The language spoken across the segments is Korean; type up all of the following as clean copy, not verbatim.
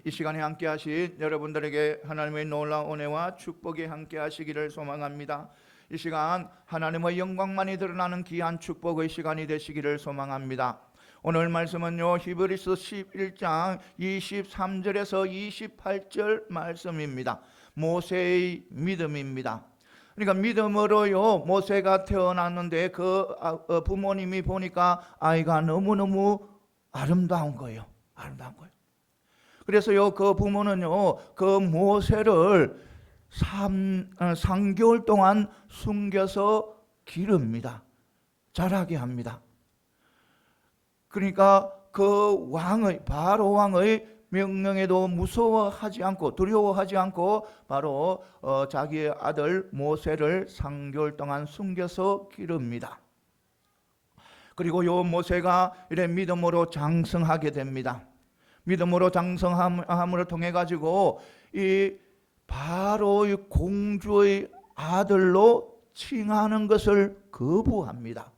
이 시간에 함께 하신 여러분들에게 하나님의 놀라운 은혜와 축복이 함께 하시기를 소망합니다. 이 시간 하나님의 영광만이 드러나는 귀한 축복의 시간이 되시기를 소망합니다. 오늘 말씀은요, 히브리서 11장 23절에서 28절 말씀입니다. 모세의 믿음입니다. 그러니까 믿음으로요, 모세가 태어났는데 그 부모님이 보니까 아이가 너무너무 아름다운 거예요. 아름다운 거예요. 그래서요, 그 부모는요, 그 모세를 3개월 동안 숨겨서 기릅니다. 자라게 합니다. 그러니까 그 바로 왕의 명령에도 무서워하지 않고 두려워하지 않고 바로 자기의 아들 모세를 3개월 동안 숨겨서 기릅니다. 그리고 요 모세가 이래 믿음으로 장성하게 됩니다. 믿음으로 장성함을 통해 가지고 이 바로의 공주의 아들로 칭하는 것을 거부합니다.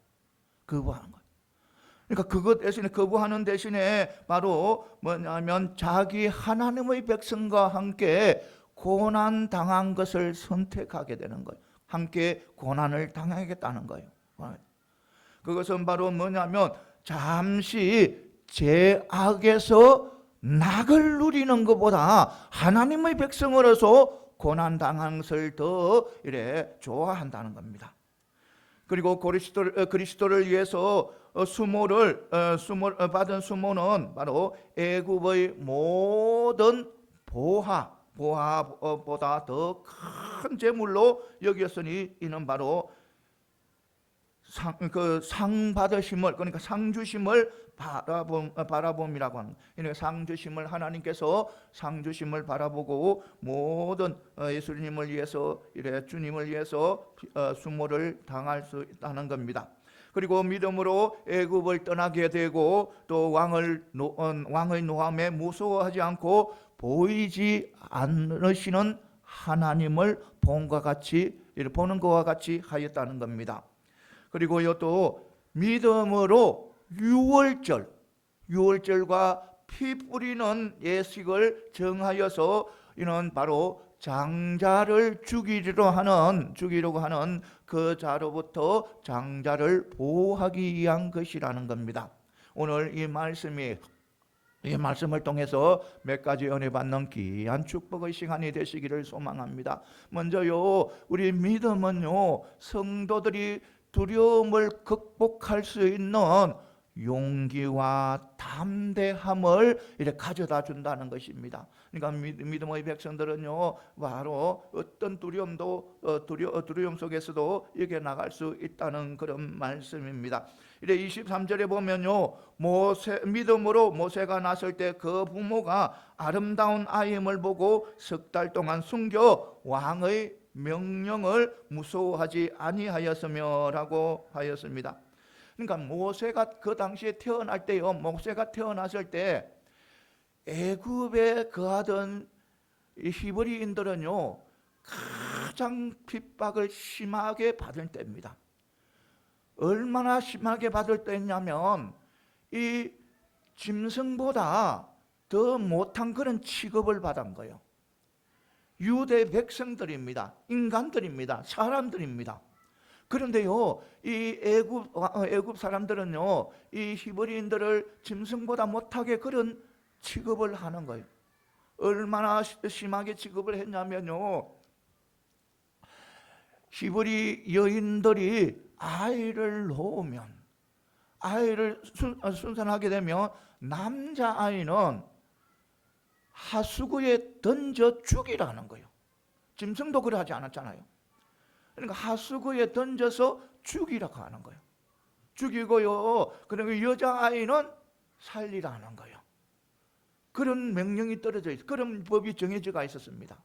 거부하는 거예요. 그러니까 그것 대신에 거부하는 대신에 바로 뭐냐면 자기 하나님의 백성과 함께 고난 당한 것을 선택하게 되는 거예요. 함께 고난을 당하겠다는 거예요. 그것은 바로 뭐냐면 잠시 죄악에서 낙을 누리는 것보다 하나님의 백성으로서 고난당한 것을 더 이래 좋아한다는 겁니다. 그리고 그리스도를 위해서 받은 수모는 바로 애굽의 모든 보화보다 더 큰 재물로 여겼으니 이는 바로 상 받으심을, 그러니까 상 주심을 바라봄이라고 하는 거예요. 상 주심을, 하나님께서 상 주심을 바라보고 모든 예수님을 위해서 이래 주님을 위해서 수모를 당할 수 있다는 겁니다. 그리고 믿음으로 애굽을 떠나게 되고 또 왕의 노함에 무서워하지 않고 보이지 않으시는 하나님을 보는 것과 같이 하였다는 겁니다. 그리고 또 믿음으로 유월절과 피 뿌리는 예식을 정하여서 이는 바로 장자를 죽이려고 하는 그 자로부터 장자를 보호하기 위한 것이라는 겁니다. 오늘 이 말씀을 통해서 몇 가지 은혜 받는 귀한 축복의 시간이 되시기를 소망합니다. 먼저요, 우리 믿음은요, 성도들이 두려움을 극복할 수 있는 용기와 담대함을 이렇게 가져다 준다는 것입니다. 그러니까 믿음의 백성들은요, 바로 어떤 두려움 속에서도 이겨나갈 수 있다는 그런 말씀입니다. 이래 23절에 보면요, 믿음으로 모세가 났을 때 그 부모가 아름다운 아이임을 보고 3달 동안 숨겨 왕의 명령을 무서워하지 아니하였으며라고 하였습니다. 그러니까 모세가 그 당시에 모세가 태어났을 때 애굽에 거하던 히브리인들은요, 가장 핍박을 심하게 받을 때입니다. 얼마나 심하게 받을 때냐면 이 짐승보다 더 못한 그런 취급을 받은 거예요. 유대 백성들입니다. 인간들입니다. 사람들입니다. 그런데요, 이 애굽 사람들은요, 이 히브리인들을 짐승보다 못하게 그런 취급을 하는 거예요. 얼마나 심하게 취급을 했냐면요, 히브리 여인들이 아이를 놓으면, 아이를 순산하게 되면 남자아이는 하수구에 던져 죽이라는 거예요. 짐승도 그래 하지 않았잖아요. 그러니까 하수구에 던져서 죽이라고 하는 거예요. 죽이고요, 그리고 여자아이는 살리라는 거예요. 그런 명령이 떨어져 있어요. 그런 법이 정해져 있었습니다.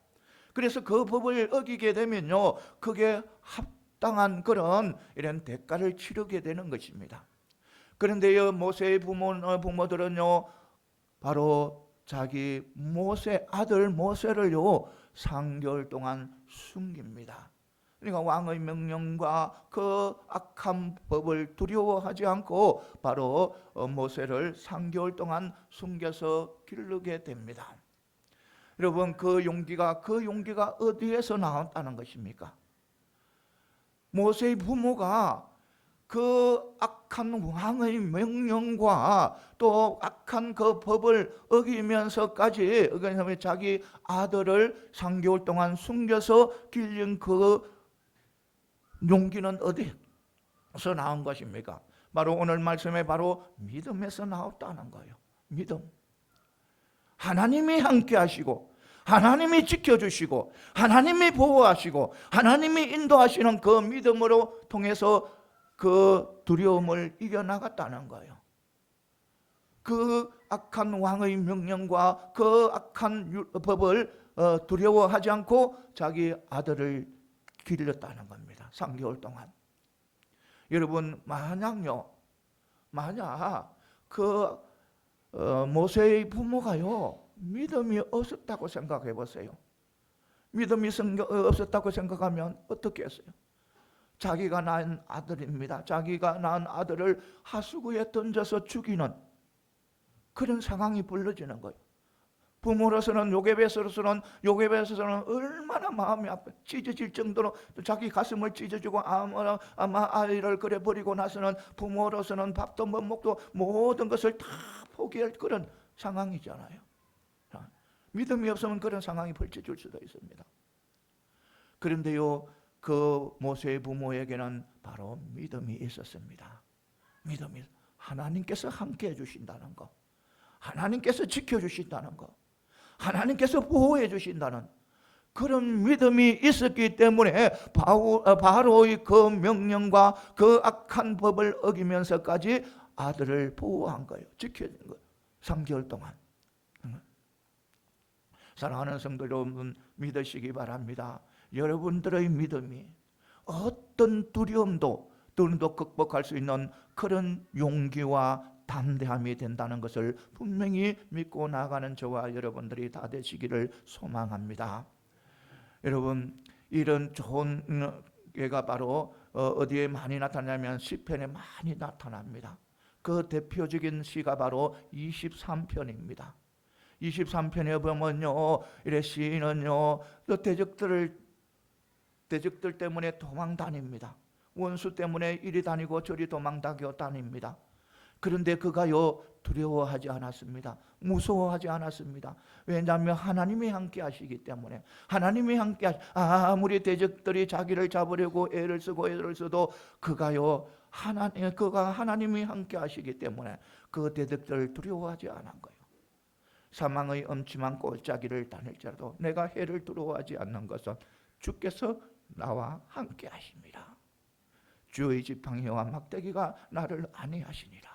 그래서 그 법을 어기게 되면요, 그게 합당한 그런 이런 대가를 치르게 되는 것입니다. 그런데요, 모세의 부모들은요, 바로 자기 아들 모세를요 3개월 동안 숨깁니다. 그러니까 왕의 명령과 그 악한 법을 두려워하지 않고 바로 모세를 3개월 동안 숨겨서 기르게 됩니다. 여러분, 그 용기가 어디에서 나왔다는 것입니까? 모세의 부모가 그 악한 왕의 명령과 또 악한 그 법을 어기면서까지 자기 아들을 3개월 동안 숨겨서 길른 그 용기는 어디서 나온 것입니까? 바로 오늘 말씀에 바로 믿음에서 나왔다는 거예요. 믿음. 하나님이 함께 하시고 하나님이 지켜주시고 하나님이 보호하시고 하나님이 인도하시는 그 믿음으로 통해서 그 두려움을 이겨나갔다는 거예요. 그 악한 왕의 명령과 그 악한 법을 두려워하지 않고 자기 아들을 기르렸다는 겁니다. 3개월 동안. 여러분, 만약 그 모세의 부모가요 믿음이 없었다고 생각해 보세요. 믿음이 없었다고 생각하면 어떻게 했어요? 자기가 낳은 아들입니다. 자기가 낳은 아들을 하수구에 던져서 죽이는 그런 상황이 벌어지는 거예요. 부모로서는 요괴배서로서는 얼마나 마음이 아파 찢어질 정도로 자기 가슴을 찢어주고 아마 아이를 그래 버리고 나서는 부모로서는 밥도 못 먹고 모든 것을 다 포기할 그런 상황이잖아요. 믿음이 없으면 그런 상황이 벌쳐질 수도 있습니다. 그런데요, 그 모세의 부모에게는 바로 믿음이 있었습니다. 믿음이 하나님께서 함께 해주신다는 거, 하나님께서 지켜주신다는 거, 하나님께서 보호해 주신다는 그런 믿음이 있었기 때문에 바로의 그 명령과 그 악한 법을 어기면서까지 아들을 보호한 거예요. 지켜준 거예요. 3개월 동안. 사랑하는 성도 여러분, 믿으시기 바랍니다. 여러분들의 믿음이 어떤 두려움도 극복할 수 있는 그런 용기와 담대함이 된다는 것을 분명히 믿고 나가는 저와 여러분들이 다 되시기를 소망합니다. 여러분, 이런 좋은 예가 바로 어디에 많이 나타나냐면 시편에 많이 나타납니다. 그 대표적인 시가 바로 23편입니다. 23편에 보면요, 이래 시인은요, 또 대적들 때문에 도망 다닙니다. 원수 때문에 이리 다니고 저리 도망 다닙니다. 그런데 그가요 두려워하지 않았습니다. 무서워하지 않았습니다. 왜냐하면 하나님이 함께 하시기 때문에. 하나님이 함께 아무리 대적들이 자기를 잡으려고 애를 써도 그가 하나님이 함께 하시기 때문에 그 대적들을 두려워하지 않은 거예요. 사망의 엄침한 골짜기를 다닐지라도 내가 해를 두려워하지 않는 것은 주께서 나와 함께 하십니다. 주의 지팡이와 막대기가 나를 안위하시니라.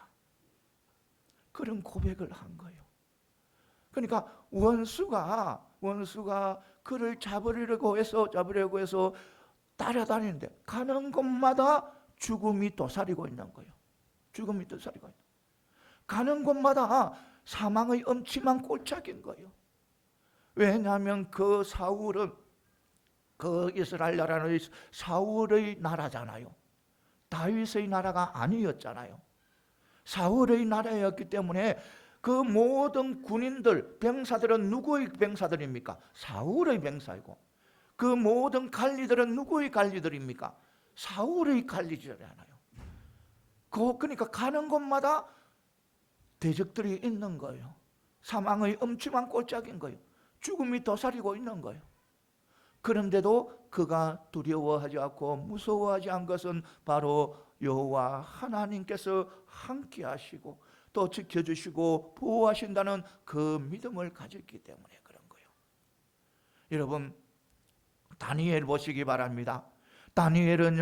그런 고백을 한 거예요. 그러니까 원수가 그를 잡으려고 해서 따라다니는데 가는 곳마다 죽음이 도사리고 있는 거예요. 죽음이 도사리고 있는 거예요. 가는 곳마다 사망의 엄침한 골짜기인 거예요. 왜냐하면 그 사울은 그 이스라엘 나라는 사울의 나라잖아요. 다윗의 나라가 아니었잖아요. 사울의 나라였기 때문에 그 모든 군인들, 병사들은 누구의 병사들입니까? 사울의 병사이고, 그 모든 관리들은 누구의 관리들입니까? 사울의 관리들이잖아요. 그러니까 가는 곳마다 대적들이 있는 거예요. 사망의 엄침한 골짜기인 거예요. 죽음이 도사리고 있는 거예요. 그런데도 그가 두려워하지 않고 무서워하지 않은 것은 바로 여호와 하나님께서 함께 하시고 또 지켜주시고 보호하신다는 그 믿음을 가졌기 때문에 그런 거예요. 여러분, 다니엘 보시기 바랍니다. 다니엘은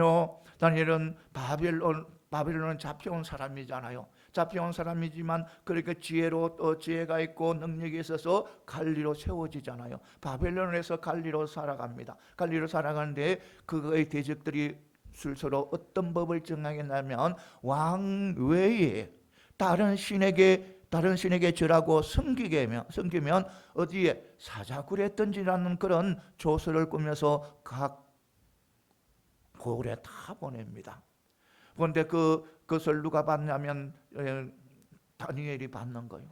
바벨론은 잡혀온 사람이잖아요. 잡혀온 사람이지만 그렇게 지혜가 있고 능력이 있어서 관리로 세워지잖아요. 바벨론에서 관리로 살아갑니다. 관리로 살아가는데 그의 대적들이 스스로 어떤 법을 정하겠냐면 왕 외에 다른 신에게 절하고 섬기면 어디에 사자굴에 던지라는 그런 조서를 꾸며서 각 고을에 다 보냅니다. 그런데 그것을 누가 받냐면 다니엘이 받는 거예요.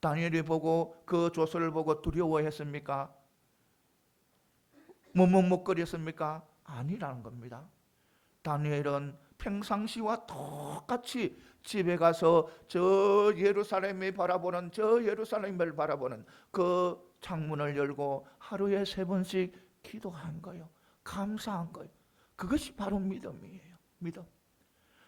다니엘이 보고 그 조서를 보고 두려워했습니까? 머뭇거렸습니까? 아니라는 겁니다. 다니엘은 평상시와 똑같이 집에 가서 저 예루살렘을 바라보는 그 창문을 열고 하루에 3번씩 기도한 거예요. 감사한 거예요. 그것이 바로 믿음이에요. 믿음.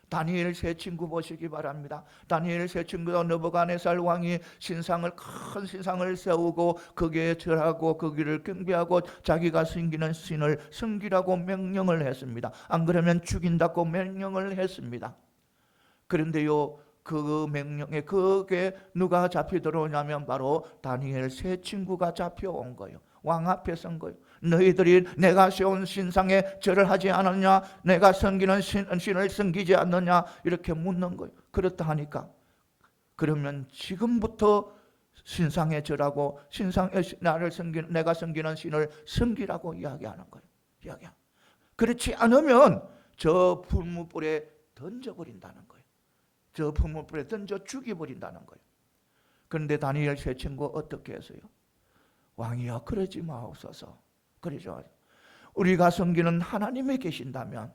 다니엘 세 친구 보시기 바랍니다. 다니엘 세 친구도 느부갓네살 왕이 큰 신상을 세우고 거기에 절하고 거기를 경배하고 자기가 섬기는 신을 섬기라고 명령을 했습니다. 안 그러면 죽인다고 명령을 했습니다. 그런데요, 그 명령에 그게 누가 잡혀 들어오냐면 바로 다니엘 세 친구가 잡혀온 거예요. 왕 앞에 선 거예요. 너희들이 내가 세운 신상에 절을 하지 않았냐? 내가 섬기는 신을 섬기지 않느냐? 이렇게 묻는 거예요. 그렇다 하니까 그러면 지금부터 신상에 절하고 내가 섬기는 신을 섬기라고 이야기하는 거예요. 그렇지 않으면 저 불무불에 던져버린다는 거예요. 저 불무불에 던져 죽여버린다는 거예요. 그런데 다니엘 세 친구 어떻게 했어요? 왕이여, 그러지 마옵소서. 그러죠. 우리가 섬기는 하나님이 계신다면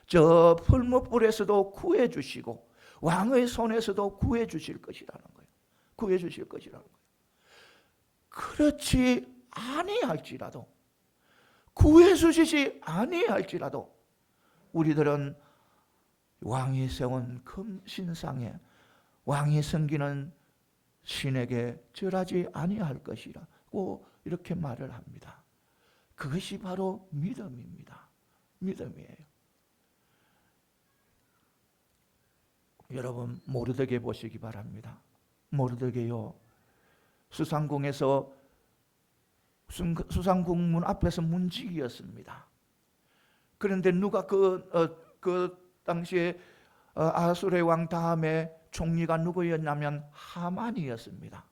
저 풀무불에서도 구해 주시고 왕의 손에서도 구해 주실 것이라는 거예요. 구해 주실 것이라는 거예요. 그렇지 아니할지라도, 구해 주시지 아니할지라도 우리들은 왕이 세운 금신상에 왕이 섬기는 신에게 절하지 아니할 것이라고 이렇게 말을 합니다. 그것이 바로 믿음입니다. 믿음이에요. 여러분, 모르드게 보시기 바랍니다. 모르드게요, 수상궁에서 수상궁문 앞에서 문지기였습니다. 그런데 누가 그 당시에 아수르의 왕 다음에 총리가 누구였냐면 하만이었습니다.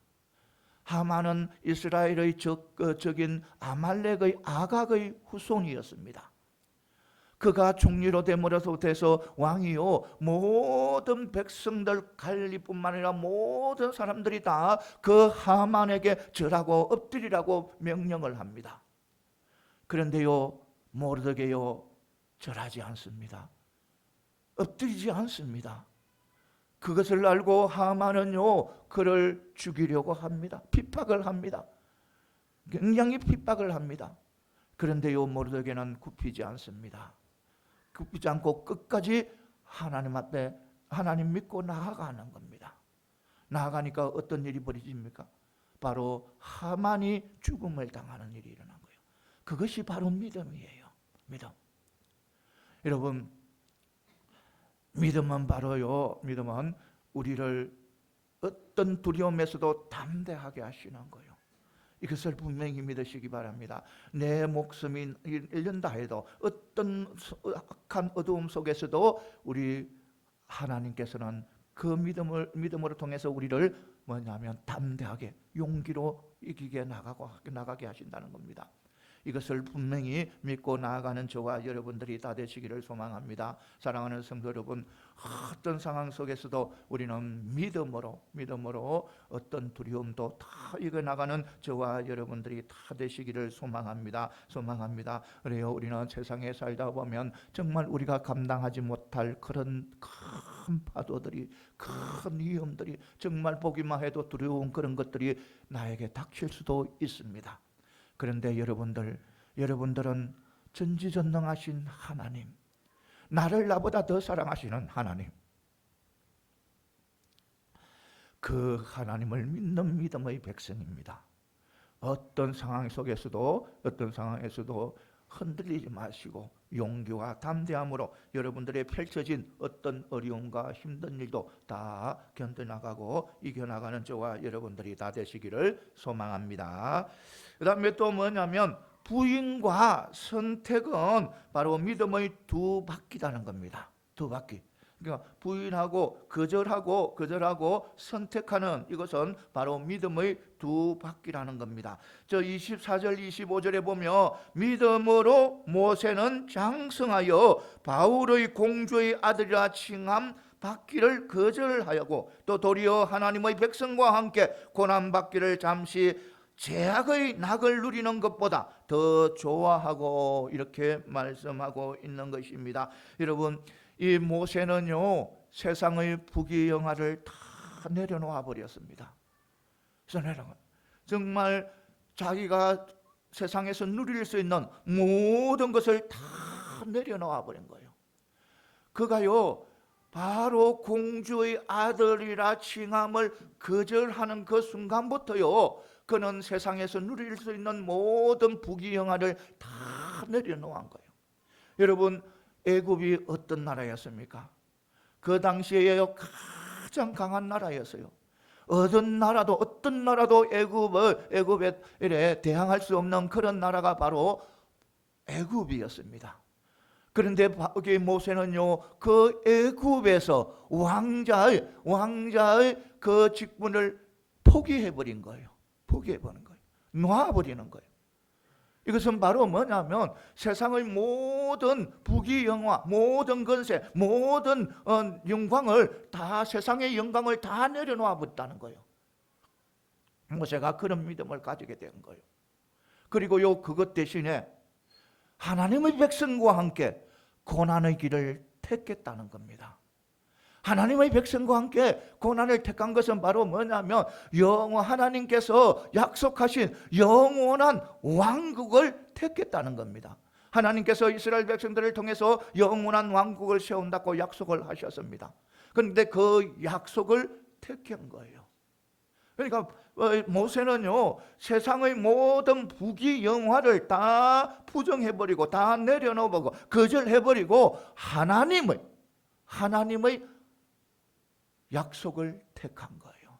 하만은 이스라엘의 적인 아말렉의 아각의 후손이었습니다. 그가 총리로 됨으로부터 왕이요, 모든 백성들 갈리뿐만 아니라 모든 사람들이 다 그 하만에게 절하고 엎드리라고 명령을 합니다. 그런데요, 모르드게요, 절하지 않습니다. 엎드리지 않습니다. 그것을 알고 하만은요, 그를 죽이려고 합니다. 핍박을 합니다. 굉장히 핍박을 합니다. 그런데요, 모르드게는 굽히지 않습니다. 굽히지 않고 끝까지 하나님 앞에 하나님 믿고 나아가는 겁니다. 나아가니까 어떤 일이 벌어집니까? 바로 하만이 죽음을 당하는 일이 일어난 거예요. 그것이 바로 믿음이에요. 믿음. 여러분, 믿음은 바로요, 믿음은 우리를 어떤 두려움에서도 담대하게 하시는 거예요. 이것을 분명히 믿으시기 바랍니다. 내 목숨이 잃는다 해도 어떤 악한 어두움 속에서도 우리 하나님께서는 그 믿음으로 통해서 우리를 뭐냐면 담대하게 용기로 이기게 나가게 하신다는 겁니다. 이것을 분명히 믿고 나아가는 저와 여러분들이 다 되시기를 소망합니다. 사랑하는 성도 여러분, 어떤 상황 속에서도 우리는 믿음으로 어떤 두려움도 다 이겨나가는 저와 여러분들이 다 되시기를 소망합니다. 그래요, 우리는 세상에 살다 보면 정말 우리가 감당하지 못할 그런 큰 파도들이, 큰 위험들이, 정말 보기만 해도 두려운 그런 것들이 나에게 닥칠 수도 있습니다. 그런데 여러분들은 전지전능하신 하나님, 나를 나보다 더 사랑하시는 하나님, 그 하나님을 믿는 믿음의 백성입니다. 어떤 상황 속에서도 흔들리지 마시고 용기와 담대함으로 여러분들의 펼쳐진 어떤 어려움과 힘든 일도 다 견뎌나가고 이겨나가는 저와 여러분들이 다 되시기를 소망합니다. 그 다음에 또 뭐냐면 부인과 선택은 바로 믿음의 두 바퀴라는 겁니다. 두 바퀴. 그러니까 부인하고 거절하고 선택하는 이것은 바로 믿음의 두 바퀴라는 겁니다. 저 24절 25절에 보면 믿음으로 모세는 장성하여 바울의 공주의 아들이라 칭함 받기를 거절하였고 또 도리어 하나님의 백성과 함께 고난받기를 잠시 죄악의 낙을 누리는 것보다 더 좋아하고 이렇게 말씀하고 있는 것입니다. 여러분, 이 모세는요 세상의 부귀영화를 다 내려놓아 버렸습니다. 정말 자기가 세상에서 누릴 수 있는 모든 것을 다 내려놓아 버린 거예요. 그가요 바로 공주의 아들이라 칭함을 거절하는 그 순간부터요 그는 세상에서 누릴 수 있는 모든 부귀영화를 다 내려놓은 거예요. 여러분, 애굽이 어떤 나라였습니까? 그 당시에요 가장 강한 나라였어요. 어떤 나라도 애굽에 대항할 수 없는 그런 나라가 바로 애굽이었습니다. 그런데 모세는요 그 애굽에서 왕자의 그 직분을 포기해버린 거예요. 놔버리는 거예요. 이것은 바로 뭐냐면 세상의 모든 부귀영화, 모든 권세, 모든 영광을 다, 세상의 영광을 다 내려놓아 버렸다는 거예요. 모세가 그런 믿음을 가지게 된 거예요. 그리고요 그것 대신에 하나님의 백성과 함께 고난의 길을 택했다는 겁니다. 하나님의 백성과 함께 고난을 택한 것은 바로 뭐냐면 하나님께서 약속하신 영원한 왕국을 택했다는 겁니다. 하나님께서 이스라엘 백성들을 통해서 영원한 왕국을 세운다고 약속을 하셨습니다. 그런데 그 약속을 택한 거예요. 그러니까 모세는요 세상의 모든 부귀영화를 다 부정해버리고 다 내려놓아버리고 거절해버리고 하나님의 약속을 택한 거예요.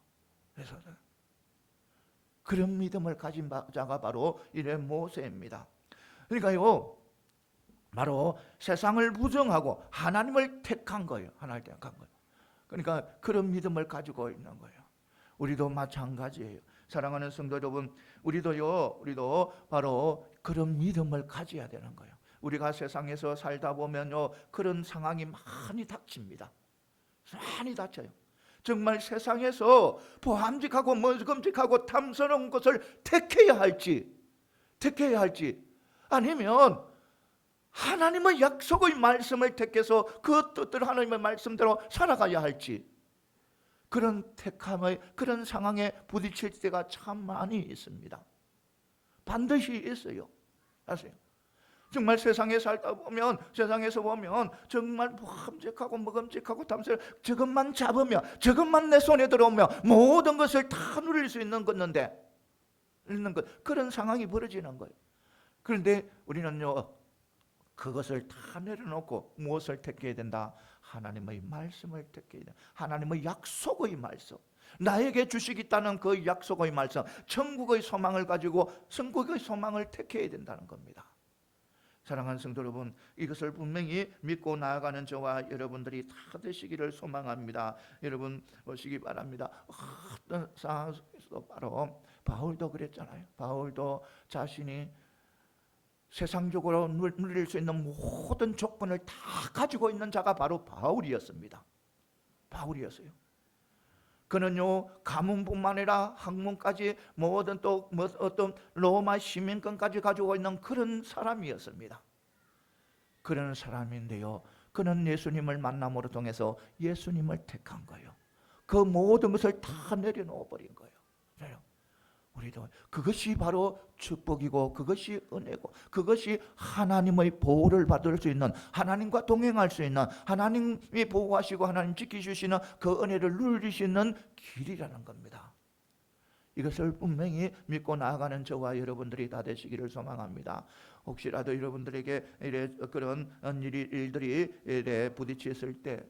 그래서 그런 믿음을 가진 자가 바로 이래 모세입니다. 그러니까요 바로 세상을 부정하고 하나님을 택한 거예요. 하나님을 택한 거예요. 그러니까 그런 믿음을 가지고 있는 거예요. 우리도 마찬가지예요. 사랑하는 성도 여러분, 우리도 바로 그런 믿음을 가져야 되는 거예요. 우리가 세상에서 살다 보면요 그런 상황이 많이 닥칩니다. 많이 닥쳐요. 정말 세상에서 보암직하고 먹음직하고 탐스러운 것을 택해야 할지 아니면 하나님의 약속의 말씀을 택해서 그 뜻대로 하나님의 말씀대로 살아가야 할지, 그런 그런 상황에 부딪힐 때가 참 많이 있습니다. 반드시 있어요. 아세요? 정말 세상에서 보면 정말 탐색하고 먹음직하고 탐스러워, 저것만 잡으면, 저것만 내 손에 들어오면 모든 것을 다 누릴 수 있는 그런 상황이 벌어지는 거예요. 그런데 우리는요 그것을 다 내려놓고 무엇을 택해야 된다? 하나님의 말씀을 택해야 된다. 하나님의 약속의 말씀, 나에게 주시겠다는 그 약속의 말씀, 천국의 소망을 가지고 천국의 소망을 택해야 된다는 겁니다. 사랑하는 성도 여러분, 이것을 분명히 믿고 나아가는 저와 여러분들이 다 되시기를 소망합니다. 여러분 보시기 바랍니다. 어떤 상황에서도 바로 바울도 그랬잖아요. 바울도 자신이 세상적으로 누릴 수 있는 모든 조건을 다 가지고 있는 자가 바로 바울이었습니다. 바울이었어요. 그는요 가문뿐만 아니라 학문까지 모든 또 어떤 로마 시민권까지 가지고 있는 그런 사람이었습니다. 그런 사람인데요 그는 예수님을 만남으로 통해서 예수님을 택한 거예요. 그 모든 것을 다 내려놓아 버린 거예요. 우리도 그것이 바로 축복이고 그것이 은혜고 그것이 하나님의 보호를 받을 수 있는, 하나님과 동행할 수 있는, 하나님이 보호하시고 하나님 지켜주시는 그 은혜를 누리시는 길이라는 겁니다. 이것을 분명히 믿고 나아가는 저와 여러분들이 다 되시기를 소망합니다. 혹시라도 여러분들에게 그런 일들이 부딪혔을 때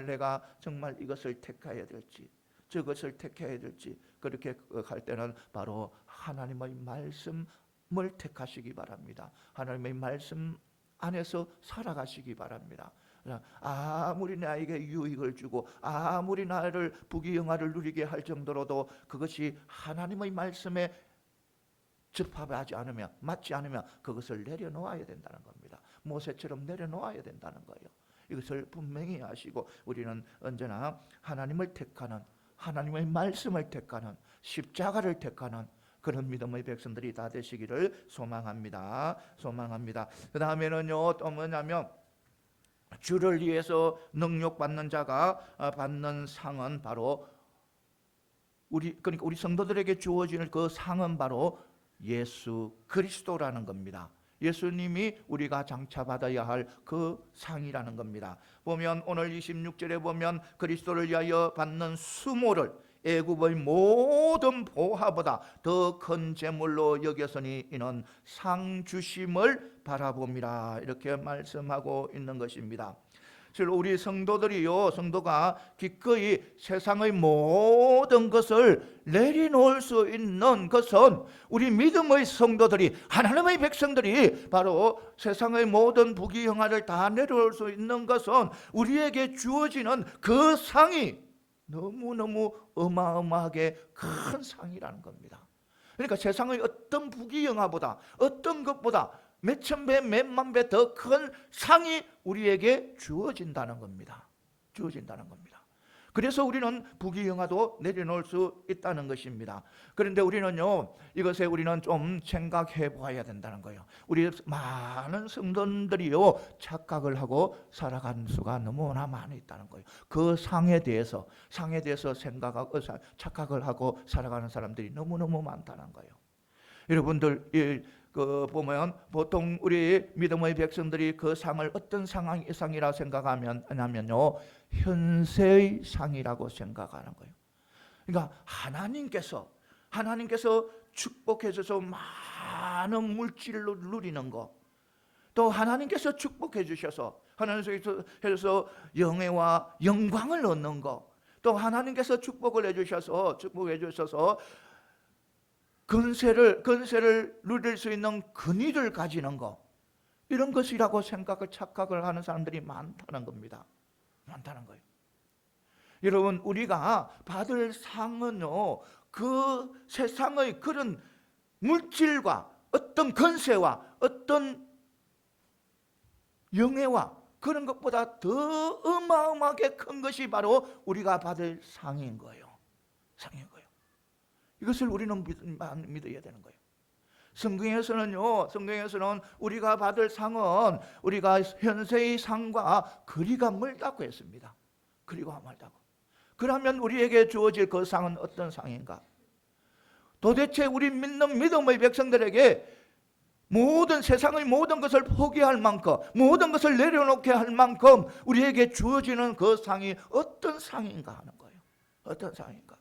내가 정말 이것을 택해야 될지 저것을 택해야 될지, 그렇게 할 때는 바로 하나님의 말씀을 택하시기 바랍니다. 하나님의 말씀 안에서 살아가시기 바랍니다. 아무리 나에게 유익을 주고 아무리 나를 부귀영화를 누리게 할 정도로도 그것이 하나님의 말씀에 접합하지 않으면, 맞지 않으면 그것을 내려놓아야 된다는 겁니다. 모세처럼 내려놓아야 된다는 거예요. 이것을 분명히 아시고 우리는 언제나 하나님을 택하는, 하나님의 말씀을 택하는, 십자가를 택하는 그런 믿음의 백성들이 다 되시기를 소망합니다. 그 다음에는요, 또 뭐냐면 주를 위해서 능욕받는 자가 받는 상은 바로 그러니까 우리 성도들에게 주어지는 그 상은 바로 예수 그리스도라는 겁니다. 예수님이 우리가 장차 받아야 할 그 상이라는 겁니다. 보면 오늘 26절에 보면 그리스도를 위하여 받는 수모를 애굽의 모든 보화보다 더 큰 재물로 여겼으니 이는 상 주심을 바라봅니다. 이렇게 말씀하고 있는 것입니다. 실로 우리 성도가 기꺼이 세상의 모든 것을 내려놓을 수 있는 것은 우리 믿음의 성도들이, 하나님의 백성들이 바로 세상의 모든 부귀영화를 다 내려놓을 수 있는 것은 우리에게 주어지는 그 상이 너무너무 어마어마하게 큰 상이라는 겁니다. 그러니까 세상의 어떤 부귀영화보다, 어떤 것보다 몇천 배, 몇만 배 더 큰 상이 우리에게 주어진다는 겁니다. 그래서 우리는 부귀영화도 내려놓을 수 있다는 것입니다. 그런데 우리는요, 이것에 우리는 좀 생각해 보아야 된다는 거예요. 우리 많은 성도들이요, 착각을 하고 살아가는 수가 너무나 많이 있다는 거예요. 그 상에 대해서 생각하고 착각을 하고 살아가는 사람들이 너무너무 많다는 거예요. 여러분들, 보면 보통 우리 믿음의 백성들이 그 상을 어떤 상이라 생각하면요, 현세의 상이라고 생각하는 거예요. 그러니까 하나님께서 축복해 주셔서 많은 물질을 누리는 거, 또 하나님께서 축복해 주셔서 하나님께서 영예와 영광을 얻는 거, 또 하나님께서 축복해 주셔서 근세를 누릴 수 있는 근위를 가지는 것, 이런 것이라고 착각을 하는 사람들이 많다는 겁니다. 많다는 거예요. 여러분, 우리가 받을 상은요, 그 세상의 그런 물질과 어떤 근세와 어떤 영예와 그런 것보다 더 어마어마하게 큰 것이 바로 우리가 받을 상인 거예요. 이것을 우리는 믿어야 되는 거예요. 성경에서는 우리가 받을 상은 우리가 현세의 상과 거리가 멀다고 했습니다. 그러면 우리에게 주어질 그 상은 어떤 상인가? 도대체 우리 믿는 믿음의 백성들에게 세상의 모든 것을 포기할 만큼, 모든 것을 내려놓게 할 만큼 우리에게 주어지는 그 상이 어떤 상인가 하는 거예요. 어떤 상인가?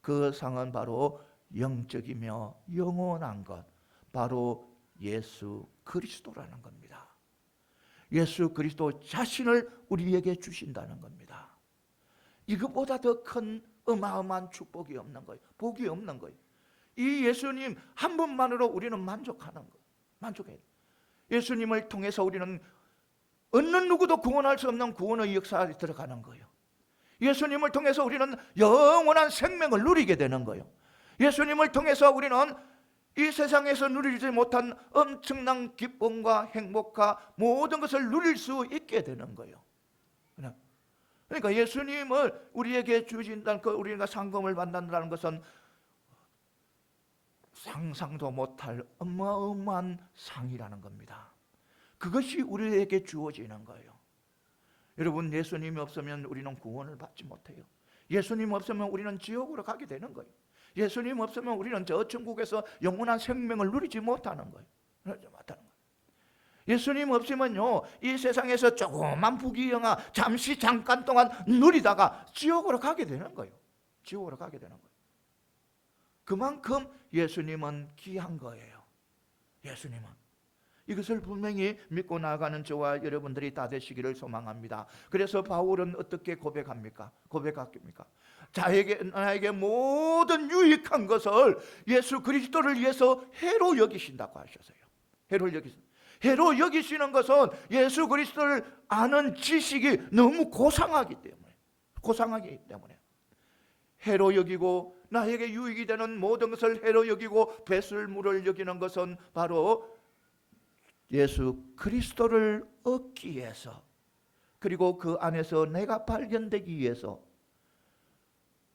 그 상은 바로 영적이며 영원한 것, 바로 예수 그리스도라는 겁니다. 예수 그리스도 자신을 우리에게 주신다는 겁니다. 이것보다 더 큰 어마어마한 축복이 없는 거예요. 복이 없는 거예요. 이 예수님 한 분만으로 우리는 만족해야 돼요. 예수님을 통해서 우리는 어느 누구도 구원할 수 없는 구원의 역사에 들어가는 거예요. 예수님을 통해서 우리는 영원한 생명을 누리게 되는 거예요. 예수님을 통해서 우리는 이 세상에서 누리지 못한 엄청난 기쁨과 행복과 모든 것을 누릴 수 있게 되는 거예요. 그러니까 예수님을 우리에게 주신다는 우리가 상금을 받는다는 것은 상상도 못할 어마어마한 상이라는 겁니다. 그것이 우리에게 주어지는 거예요. 여러분, 예수님이 없으면 우리는 구원을 받지 못해요. 예수님 없으면 우리는 지옥으로 가게 되는 거예요. 예수님 없으면 우리는 저 천국에서 영원한 생명을 누리지 못하는 거예요. 예수님 없으면요, 이 세상에서 조그만 부귀영화 잠깐 동안 누리다가 지옥으로 가게 되는 거예요. 그만큼 예수님은 귀한 거예요. 이것을 분명히 믿고 나아가는 저와 여러분들이 다 되시기를 소망합니다. 그래서 바울은 어떻게 고백합니까? 나에게 모든 유익한 것을 예수 그리스도를 위해서 해로 여기신다고 하셨어요. 해로 여기시는 것은 예수 그리스도를 아는 지식이 너무 고상하기 때문에 해로 여기고, 나에게 유익이 되는 모든 것을 해로 여기고 배설물을 여기는 것은 바로 예수 그리스도를 얻기 위해서, 그리고 그 안에서 내가 발견되기 위해서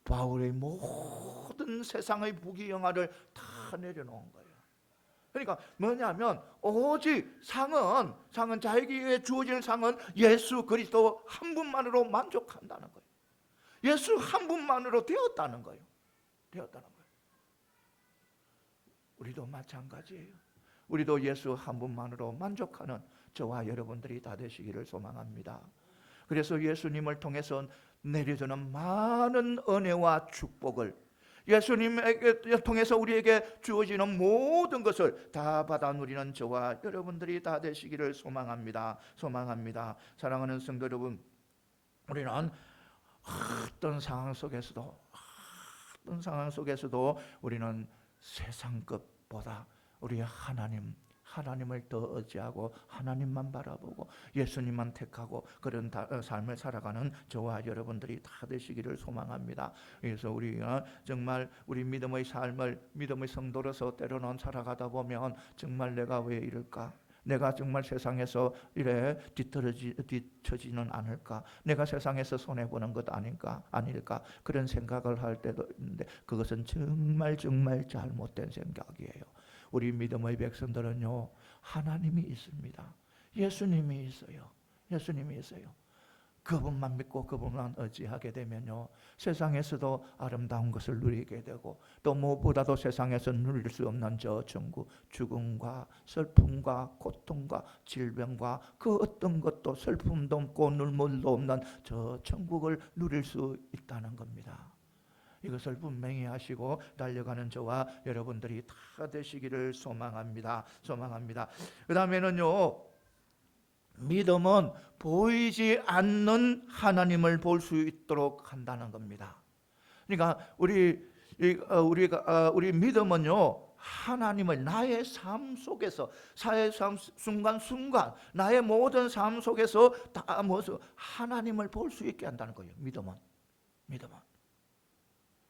바울의 모든 세상의 부귀영화를 다 내려놓은 거예요. 그러니까 뭐냐면 오직 상은 자기에게 주어질 상은 예수 그리스도 한 분만으로 만족한다는 거예요. 예수 한 분만으로 되었다는 거예요. 우리도 마찬가지예요. 우리도 예수 한 분만으로 만족하는 저와 여러분들이 다 되시기를 소망합니다. 그래서 예수님을 통해서 내려주는 많은 은혜와 축복을, 예수님에게 통해서 우리에게 주어지는 모든 것을 다 받아 누리는 저와 여러분들이 다 되시기를 소망합니다. 사랑하는 성도 여러분, 우리는 어떤 상황 속에서도 우리는 세상 것보다 우리 하나님을 더 의지하고 하나님만 바라보고 예수님만 택하고 그런 삶을 살아가는 저와 여러분들이 다 되시기를 소망합니다. 그래서 우리가 정말 우리 믿음의 삶을 믿음의 성도로서 때로는 살아가다 보면 정말 내가 왜 이럴까? 내가 정말 세상에서 이래 뒤처지는 않을까? 내가 세상에서 손해보는 것 아닐까? 그런 생각을 할 때도 있는데 그것은 정말 잘못된 생각이에요. 우리 믿음의 백성들은요, 하나님이 있습니다. 예수님이 있어요. 그분만 믿고 그분만 의지하게 되면요, 세상에서도 아름다운 것을 누리게 되고 또 무엇보다도 세상에서 누릴 수 없는 저 천국, 죽음과 슬픔과 고통과 질병과 그 어떤 것도 슬픔도 없고 눈물도 없는 저 천국을 누릴 수 있다는 겁니다. 이것을 분명히 하시고 달려가는 저와 여러분들이 다 되시기를 소망합니다. 그 다음에는요, 믿음은 보이지 않는 하나님을 볼 수 있도록 한다는 겁니다. 그러니까 우리 믿음은요, 하나님을 나의 삶 속에서, 사회 삶 순간순간 나의 모든 삶 속에서 다 하나님을 볼 수 있게 한다는 거예요. 믿음은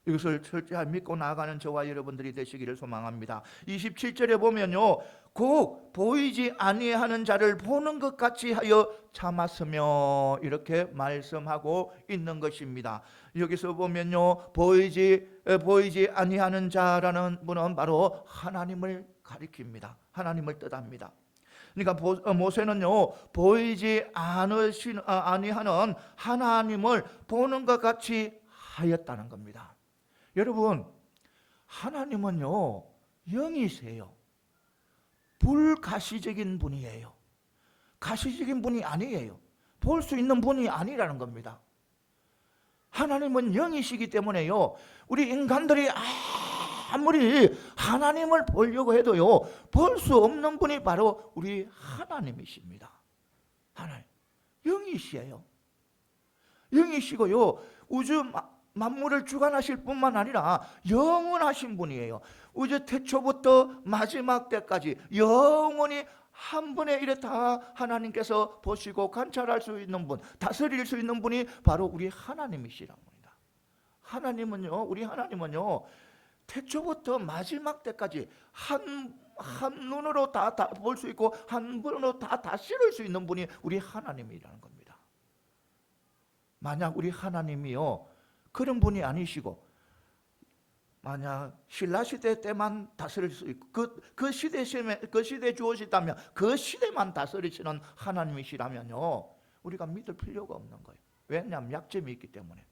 이것을 철저히 믿고 나아가는 저와 여러분들이 되시기를 소망합니다. 27절에 보면요, 곧 보이지 아니하는 자를 보는 것 같이 하여 참았으며 이렇게 말씀하고 있는 것입니다. 여기서 보면요, 보이지 아니하는 자라는 분은 바로 하나님을 가리킵니다. 하나님을 뜻합니다. 그러니까 모세는요, 보이지 아니하는 하나님을 보는 것 같이 하였다는 겁니다. 여러분, 하나님은요, 영이세요. 불가시적인 분이에요. 가시적인 분이 아니에요. 볼 수 있는 분이 아니라는 겁니다. 하나님은 영이시기 때문에요, 우리 인간들이 아무리 하나님을 보려고 해도요, 볼 수 없는 분이 바로 우리 하나님이십니다. 하나님, 영이시에요. 영이시고요, 우주 만물을 주관하실 뿐만 아니라 영원하신 분이에요. 우주 태초부터 마지막 때까지 영원히 한 번에 이래 다 하나님께서 보시고 관찰할 수 있는 분, 다스릴 수 있는 분이 바로 우리 하나님이시라는 겁니다. 우리 하나님은요, 태초부터 마지막 때까지 한 눈으로 다 볼 수 있고 한 번으로 다 다스릴 수 있는 분이 우리 하나님이라는 겁니다. 만약 우리 하나님이요, 그런 분이 아니시고 만약 신라 시대 때만 다스릴 수 있고 그 시대에 주어졌다면 그 시대만 다스리시는 하나님이시라면요, 우리가 믿을 필요가 없는 거예요. 왜냐하면 약점이 있기 때문에.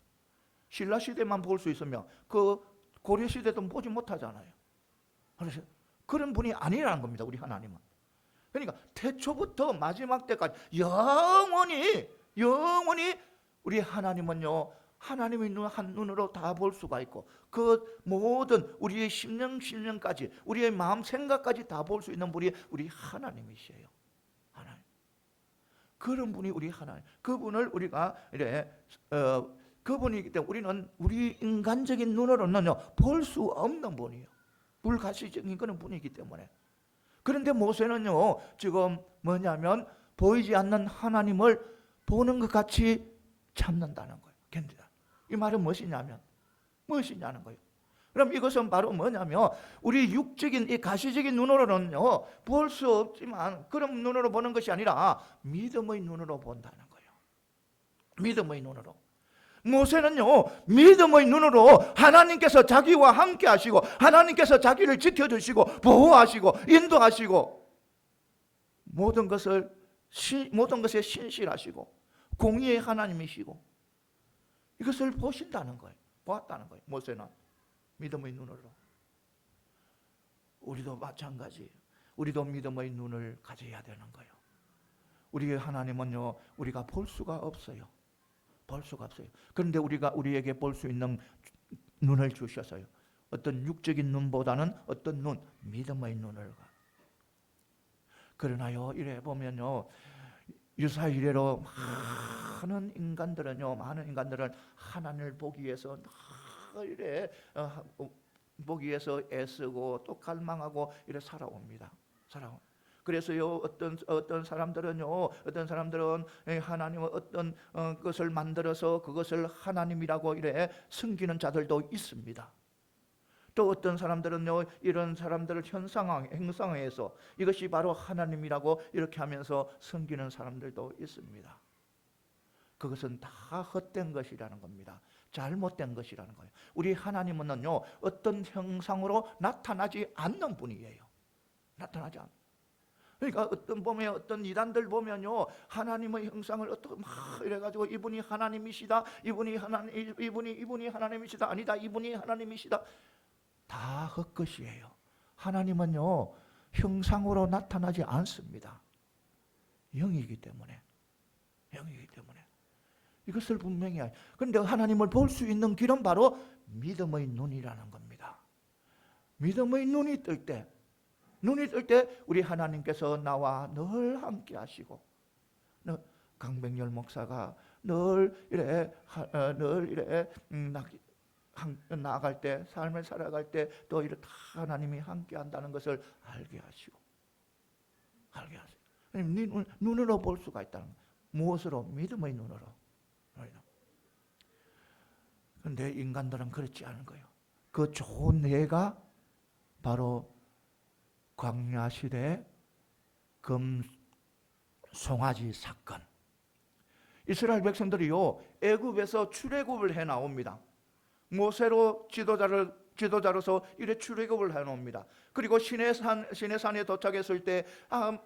신라 시대만 볼 수 있으면 그 고려 시대도 보지 못하잖아요. 그래서 그런 분이 아니라는 겁니다, 우리 하나님은. 그러니까 태초부터 마지막 때까지 영원히 우리 하나님은요, 하나님의 한 눈으로 다 볼 수가 있고 그 모든 우리의 심령까지 우리의 마음 생각까지 다 볼 수 있는 분이 우리 하나님이시에요. 하나님. 그런 분이 우리 하나님. 그분을 우리가 그분이기 때문에 우리는 우리 인간적인 눈으로는요, 볼 수 없는 분이에요. 불가시적인 그런 분이기 때문에. 그런데 모세는요, 지금 뭐냐면 보이지 않는 하나님을 보는 것 같이 참는다는 거예요. 견디다. 이 말은 무엇이냐는 거예요. 그럼 이것은 바로 뭐냐면 우리 육적인 이 가시적인 눈으로는요, 볼 수 없지만 그런 눈으로 보는 것이 아니라 믿음의 눈으로 본다는 거예요. 믿음의 눈으로. 모세는요, 믿음의 눈으로 하나님께서 자기와 함께 하시고 하나님께서 자기를 지켜주시고 보호하시고 인도하시고 모든 것에 신실하시고 공의의 하나님이시고 이것을 보신다는 거예요. 보았다는 거예요. 모세는 믿음의 눈으로. 우리도 마찬가지. 우리도 믿음의 눈을 가져야 되는 거예요. 우리의 하나님은요, 우리가 볼 수가 없어요. 볼 수가 없어요. 그런데 우리가 우리에게 볼 수 있는 눈을 주셔서요. 어떤 육적인 눈보다는 어떤 눈? 믿음의 눈을. 그러나요, 이래 보면요, 유사 이래로 많은 인간들은 하나님을 보기 위해서 보기 위해서 애쓰고 또 갈망하고 이래 살아옵니다. 그래서요, 어떤 사람들은 하나님의 어떤 것을 만들어서 그것을 하나님이라고 이래 숨기는 자들도 있습니다. 또 어떤 사람들은요, 이런 사람들을 형상화해서 이것이 바로 하나님이라고 이렇게 하면서 섬기는 사람들도 있습니다. 그것은 다 헛된 것이라는 겁니다. 잘못된 것이라는 거예요. 우리 하나님은요, 어떤 형상으로 나타나지 않는 분이에요. 나타나지 않는. 그러니까 어떤 이단들 보면요, 하나님의 형상을 어떻게 막 이래가지고 이분이 하나님이시다, 이분이 하나님이시다, 아니다, 이분이 하나님이시다. 다 헛것이에요. 하나님은요, 형상으로 나타나지 않습니다. 영이기 때문에. 이것을 분명히 해요. 그런데 하나님을 볼 수 있는 길은 바로 믿음의 눈이라는 겁니다. 믿음의 눈이 뜰 때 우리 하나님께서 나와 늘 함께 하시고, 강백열 목사가 늘 이래 나아갈 때, 삶을 살아갈 때 또 이렇게 하나님이 함께 한다는 것을 알게 하시고. 눈으로 볼 수가 있다는 거예요. 무엇으로? 믿음의 눈으로. 그런데 인간들은 그렇지 않은 거예요. 그 좋은 예가 바로 광야 시대 금송아지 사건. 이스라엘 백성들이요, 애굽에서 출애굽을 해 나옵니다. 모세로 지도자로서 이래 출애굽을 해 나옵니다. 그리고 시내산에 도착했을 때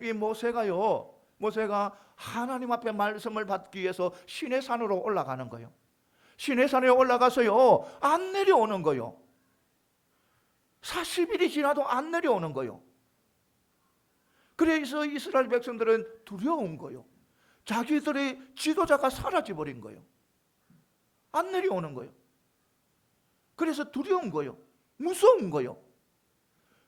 이 모세가 하나님 앞에 말씀을 받기 위해서 시내산으로 올라가는 거예요. 시내산에 올라가서요, 안 내려오는 거예요. 40일이 지나도 안 내려오는 거예요. 그래서 이스라엘 백성들은 두려운 거예요. 자기들의 지도자가 사라져버린 거예요. 안 내려오는 거예요. 그래서 두려운 거예요. 무서운 거예요.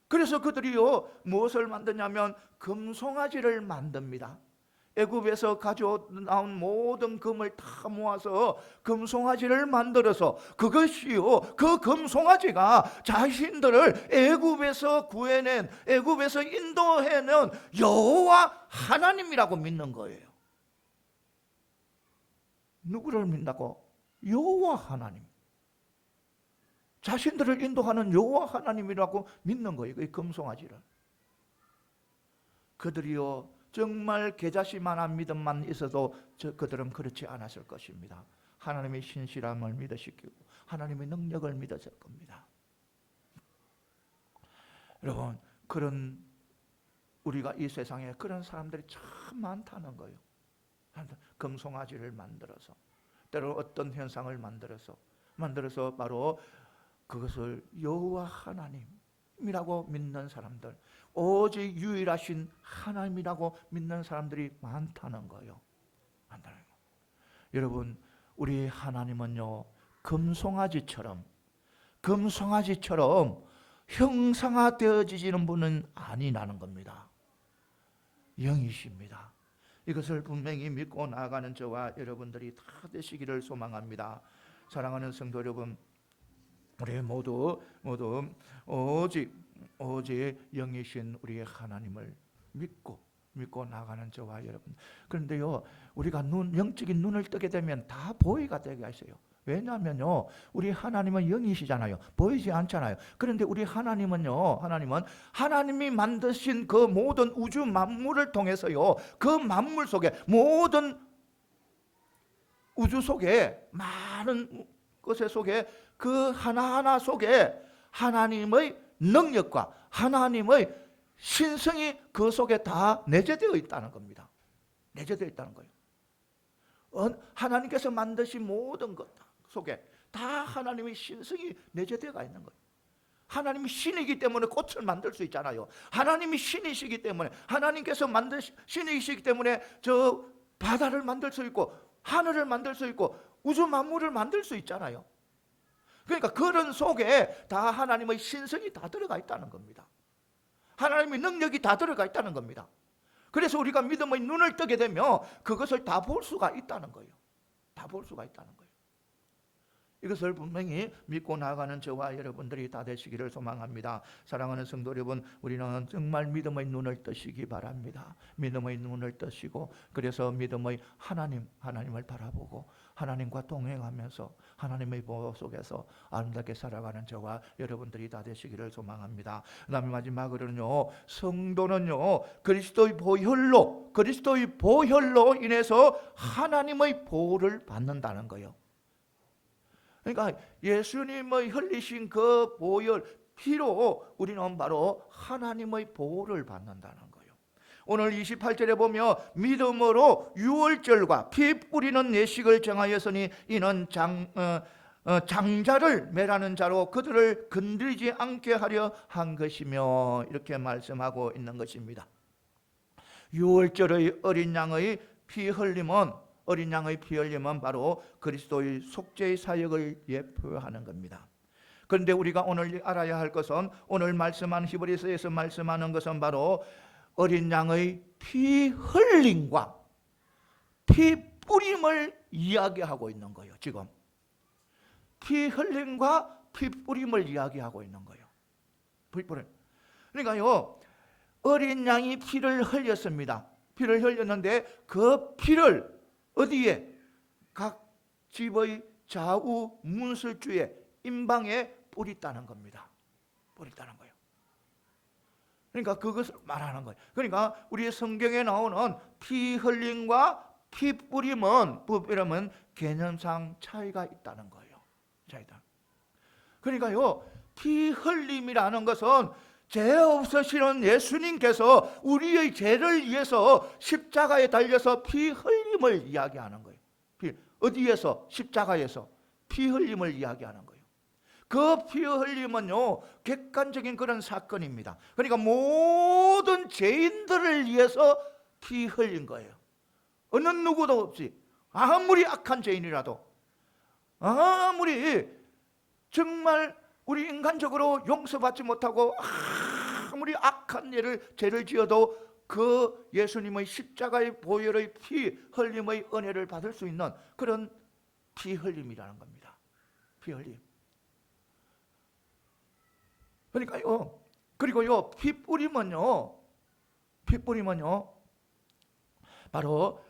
그래서 그들이요, 무엇을 만드냐면 금송아지를 만듭니다. 애굽에서 가져나온 모든 금을 다 모아서 금송아지를 만들어서 그것이요, 그 금송아지가 자신들을 애굽에서 인도해낸 여호와 하나님이라고 믿는 거예요. 누구를 믿는다고? 여호와 하나님. 자신들을 인도하는 여호와 하나님이라고 믿는 거예요. 이 금송아지를. 그들이요, 정말 개자씨만한 믿음만 있어도 그들은 그렇지 않았을 것입니다. 하나님의 신실함을 믿으시고 하나님의 능력을 믿었을 겁니다. 여러분, 우리가 이 세상에 그런 사람들이 참 많다는 거예요. 금송아지를 만들어서, 때로 어떤 현상을 만들어서 바로 그것을 여호와 하나님이라고 믿는 사람들, 오직 유일하신 하나님이라고 믿는 사람들이 많다는 거예요. 여러분, 우리 하나님은요, 금송아지처럼 형상화되어지는 분은 아니라는 겁니다. 영이십니다. 이것을 분명히 믿고 나아가는 저와 여러분들이 다 되시기를 소망합니다. 사랑하는 성도 여러분, 우리 모두 오직 영이신 우리의 하나님을 믿고 나가는 저와 여러분. 그런데요, 우리가 영적인 눈을 뜨게 되면 다 보이가 되게 하세요. 왜냐하면요, 우리 하나님은 영이시잖아요. 보이지 않잖아요. 그런데 우리 하나님은 하나님이 만드신 그 모든 우주 만물을 통해서요, 그 만물 속에 모든 우주 속에 많은 것의 속에 그 하나하나 속에 하나님의 능력과 하나님의 신성이 그 속에 다 내재되어 있다는 겁니다. 내재되어 있다는 거예요. 하나님께서 만드신 모든 것 속에 다 하나님의 신성이 내재되어 있는 거예요. 하나님이 신이기 때문에 꽃을 만들 수 있잖아요. 하나님이 신이시기 때문에, 하나님께서 신이시기 때문에 저 바다를 만들 수 있고 하늘을 만들 수 있고 우주 만물을 만들 수 있잖아요. 그러니까 그런 속에 다 하나님의 신성이 다 들어가 있다는 겁니다. 하나님의 능력이 다 들어가 있다는 겁니다. 그래서 우리가 믿음의 눈을 뜨게 되면 그것을 다 볼 수가 있다는 거예요. 다 볼 수가 있다는 거예요. 이것을 분명히 믿고 나아가는 저와 여러분들이 다 되시기를 소망합니다. 사랑하는 성도 여러분, 우리는 정말 믿음의 눈을 뜨시기 바랍니다. 믿음의 눈을 뜨시고, 그래서 믿음의 하나님을 바라보고 하나님과 동행하면서 하나님의 보호 속에서 아름답게 살아가는 저와 여러분들이 다 되시기를 소망합니다. 그다음에 마지막으로는요, 성도는요 그리스도의 보혈로 인해서 하나님의 보호를 받는다는 거예요. 그러니까 예수님의 흘리신 그 보혈 피로 우리는 바로 하나님의 보호를 받는다는 거예요. 오늘 28절에 보면 믿음으로 유월절과 피 뿌리는 예식을 정하였으니 이는 장자를 매라는 자로 그들을 건드리지 않게 하려 한 것이며, 이렇게 말씀하고 있는 것입니다. 유월절의 어린 양의 피 흘림은 바로 그리스도의 속죄의 사역을 예표하는 겁니다. 그런데 우리가 오늘 알아야 할 것은, 오늘 말씀한 히브리서에서 말씀하는 것은 바로 어린 양의 피 흘림과 피 뿌림을 이야기하고 있는 거예요. 지금 피 흘림과 피 뿌림을 이야기하고 있는 거예요. 피 뿌림. 그러니까요, 어린 양이 피를 흘렸습니다. 피를 흘렸는데 그 피를 어디에? 각 집의 좌우 문설주에 임방에 뿌렸다는 겁니다. 뿌렸다는 거예요. 그러니까 그것을 말하는 거예요. 그러니까 우리 성경에 나오는 피 흘림과 피 뿌림은 개념상 차이가 있다는 거예요. 차이다. 그러니까요, 피 흘림이라는 것은 죄 없으시는 예수님께서 우리의 죄를 위해서 십자가에 달려서 피 흘림을 이야기하는 거예요. 어디에서? 십자가에서 피 흘림을 이야기하는 거예요. 그 피 흘림은요, 객관적인 그런 사건입니다. 그러니까 모든 죄인들을 위해서 피 흘린 거예요. 어느 누구도 없이, 아무리 악한 죄인이라도, 아무리 정말 우리 인간적으로 용서받지 못하고 아무리 악한 죄를 지어도 그 예수님의 십자가의 보혈의 피 흘림의 은혜를 받을 수 있는 그런 피 흘림이라는 겁니다. 피 흘림. 그러니까요, 그리고요, 피 뿌림은요 바로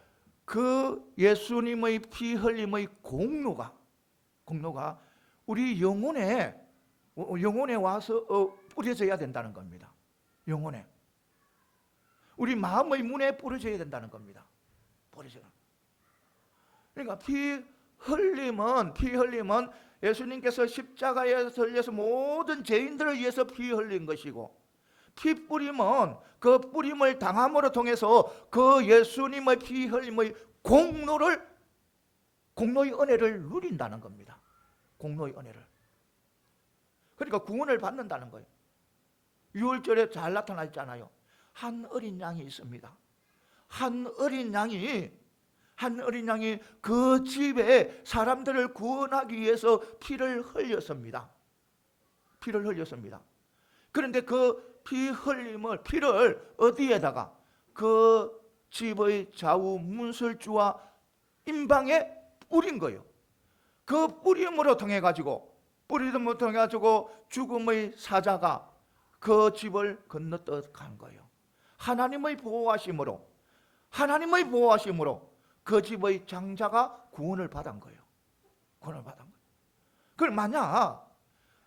그 예수님의 피 흘림의 공로가 우리 영혼에 와서 뿌려져야 된다는 겁니다. 영혼에, 우리 마음의 문에 뿌려져야 된다는 겁니다. 그러니까 피 흘림은 예수님께서 십자가에 달려서 모든 죄인들을 위해서 피 흘린 것이고, 피 뿌림은 그 뿌림을 당함으로 통해서 그 예수님의 피 흘림의 공로의 은혜를 누린다는 겁니다. 공로의 은혜를. 그러니까 구원을 받는다는 거예요. 유월절에 잘 나타나 있잖아요. 한 어린 양이 있습니다. 한 어린 양이 그 집에 사람들을 구원하기 위해서 피를 흘렸습니다. 그런데 그 피를 어디에다가? 그 집의 좌우 문설주와 임방에 뿌린 거예요. 그 뿌림으로 통해 가지고 죽음의 사자가 그 집을 건너뛰어 간 거예요. 하나님의 보호하심으로 그 집의 장자가 구원을 받은 거예요. 그럼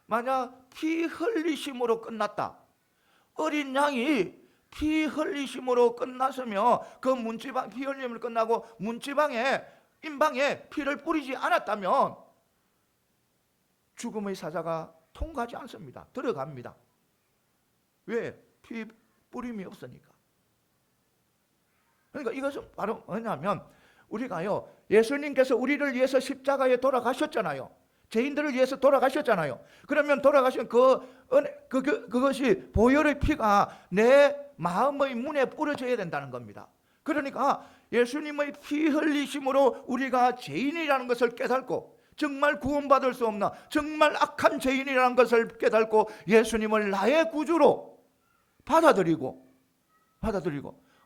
만약 피 흘리심으로 끝났다. 어린 양이 피 흘리심으로 끝났으면 그 피 흘림을 끝나고 문지방에 임방에 피를 뿌리지 않았다면 죽음의 사자가 통과하지 않습니다. 들어갑니다. 왜? 피 뿌림이 없으니까. 그러니까 이것은 바로 뭐냐면 우리가요, 예수님께서 우리를 위해서 십자가에 돌아가셨잖아요. 죄인들을 위해서 돌아가셨잖아요. 그러면 돌아가신 그것이 보혈의 피가 내 마음의 문에 뿌려져야 된다는 겁니다. 그러니까 예수님의 피 흘리심으로 우리가 죄인이라는 것을 깨닫고 정말 구원받을 수 없는 정말 악한 죄인이라는 것을 깨닫고 예수님을 나의 구주로 받아들이고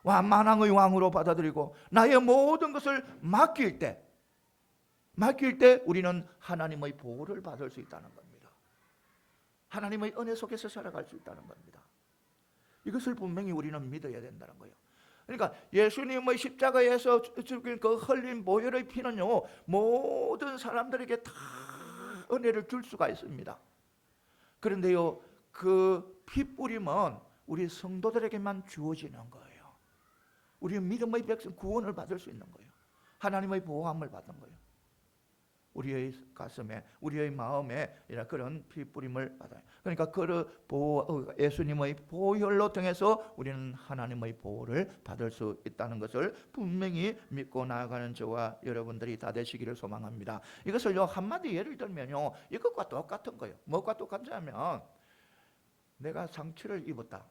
만왕의 왕으로 받아들이고 나의 모든 것을 맡길 때 우리는 하나님의 보호를 받을 수 있다는 겁니다. 하나님의 은혜 속에서 살아갈 수 있다는 겁니다. 이것을 분명히 우리는 믿어야 된다는 거예요. 그러니까 예수님의 십자가에서 죽인 그 흘린 보혈의 피는요, 모든 사람들에게 다 은혜를 줄 수가 있습니다. 그런데요, 그 피뿌림은 우리 성도들에게만 주어지는 거예요. 우리 믿음의 백성 구원을 받을 수 있는 거예요. 하나님의 보호함을 받는 거예요. 우리의 가슴에, 우리의 마음에 그런 피뿌림을 받아요. 그러니까 예수님의 보혈로 통해서 우리는 하나님의 보호를 받을 수 있다는 것을 분명히 믿고 나아가는 저와 여러분들이 다 되시기를 소망합니다. 이것을요, 한마디 예를 들면요, 이것과 똑같은 거예요. 뭐가 똑같냐면 내가 상처를 입었다.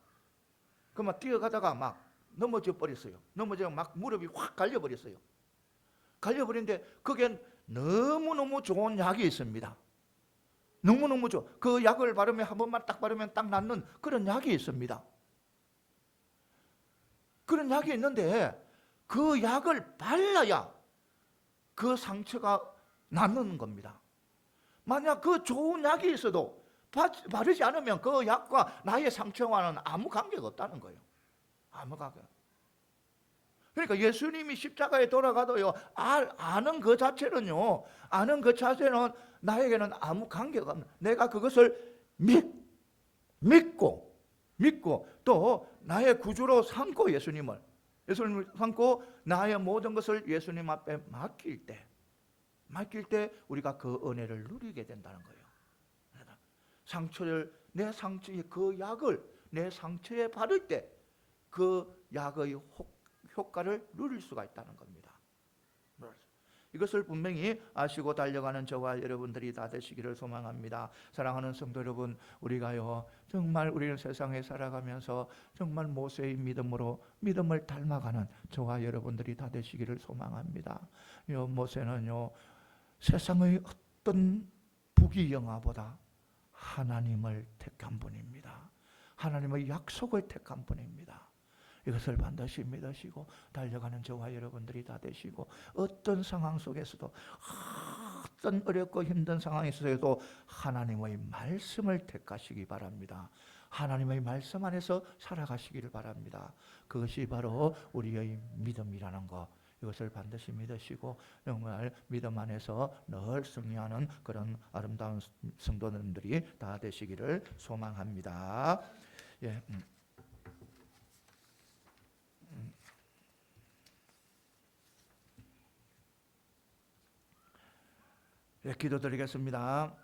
그러면 뛰어가다가 막 넘어져 버렸어요. 넘어져 막 무릎이 확 갈려버렸어요. 갈려버린데 그게 너무너무 좋은 약이 있습니다. 너무너무 좋아. 그 약을 바르면 한 번만 딱 바르면 딱 낫는 그런 약이 있습니다. 그런 약이 있는데 그 약을 발라야 그 상처가 낫는 겁니다. 만약 그 좋은 약이 있어도 바르지 않으면 그 약과 나의 상처와는 아무 관계가 없다는 거예요. 아무 관계. 그러니까 예수님이 십자가에 돌아가도요, 아는 그 자체는요, 아는 그 자체는 나에게는 아무 관계가 없는, 내가 그것을 믿고 또 나의 구주로 삼고 예수님을 삼고 나의 모든 것을 예수님 앞에 맡길 때 우리가 그 은혜를 누리게 된다는 거예요. 내 상처에 그 약을 내 상처에 바를 때 그 약의 효과를 누릴 수가 있다는 겁니다. 이것을 분명히 아시고 달려가는 저와 여러분들이 다 되시기를 소망합니다. 사랑하는 성도 여러분, 우리가요, 정말 우리는 세상에 살아가면서 정말 모세의 믿음을 닮아가는 저와 여러분들이 다 되시기를 소망합니다. 모세는요, 세상의 어떤 부귀영화보다 하나님을 택한 분입니다. 하나님의 약속을 택한 분입니다. 이것을 반드시 믿으시고 달려가는 저와 여러분들이 다 되시고, 어떤 상황 속에서도, 어떤 어렵고 힘든 상황에서도 하나님의 말씀을 택하시기 바랍니다. 하나님의 말씀 안에서 살아가시기를 바랍니다. 그것이 바로 우리의 믿음이라는 것, 이것을 반드시 믿으시고 정말 믿음 안에서 늘 승리하는 그런 아름다운 성도님들이 다 되시기를 소망합니다. 예. 예, 기도드리겠습니다.